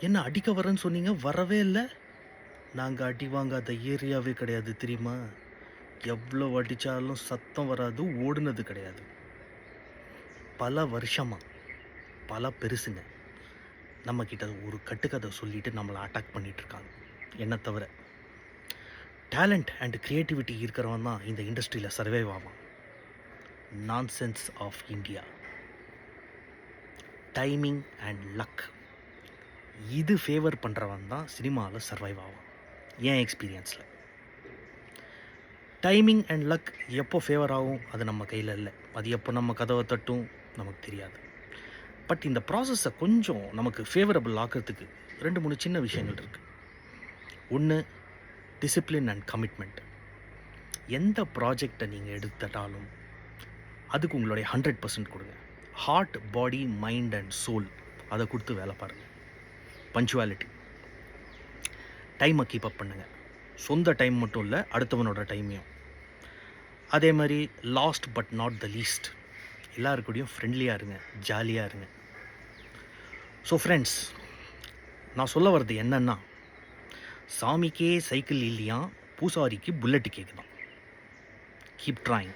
என்ன அடிக்க வரேன்னு சொன்னீங்க, வரவே இல்லை. நாங்கள் அடி வாங்காத ஏரியாவே கிடையாது தெரியுமா? எவ்வளோ அடித்தாலும் சத்தம் வராது, ஓடுனது கிடையாது. பல வருஷமாக பல பெருசுங்க நம்மக்கிட்ட ஒரு கட்டுக்கதை சொல்லிட்டு நம்மளை அட்டாக் பண்ணிகிட்ருக்காங்க. என்னை தவிர டேலண்ட் அண்ட் க்ரியேட்டிவிட்டி இருக்கிறவன் தான் இந்த இண்டஸ்ட்ரியில் சர்வைவ் ஆவான். Nonsense of India. Timing and luck இது ஃபேவர் பண்ணுறவன் தான் சினிமாவில் சர்வைவ் ஆவான். என் எக்ஸ்பீரியன்ஸில் டைமிங் அண்ட் லக் எப்போ ஃபேவர் ஆகும் அது நம்ம கையில் இல்லை. அது எப்போ நம்ம கதவை தட்டும் நமக்கு தெரியாது. பட் இந்த ப்ராசஸை கொஞ்சம் நமக்கு ஃபேவரபிள் ஆக்கிறதுக்கு 2-3 சின்ன விஷயங்கள் இருக்குது. ஒன்று, டிசிப்ளின் அண்ட் கமிட்மெண்ட். எந்த ப்ராஜெக்டை நீங்கள் எடுத்துட்டாலும் அதுக்கு உங்களுடைய 100% கொடுங்க. Heart, body, mind and soul அதை கொடுத்து வேலை பாருங்கள். பஞ்சுவாலிட்டி, டைமை கீப் அப் பண்ணுங்கள். சொந்த டைம் மட்டும் இல்லை, அடுத்தவனோட டைமையும். அதே மாதிரி last but not the least, எல்லாருக்கூடையும் ஃப்ரெண்ட்லியாக இருங்க, ஜாலியாக இருங்க. ஸோ ஃப்ரெண்ட்ஸ், நான் சொல்ல வர்றது என்னன்னா, சாமிக்கே சைக்கிள் இல்லையா, பூசாரிக்கு புல்லட்டு கேட்குதான். Keep drawing.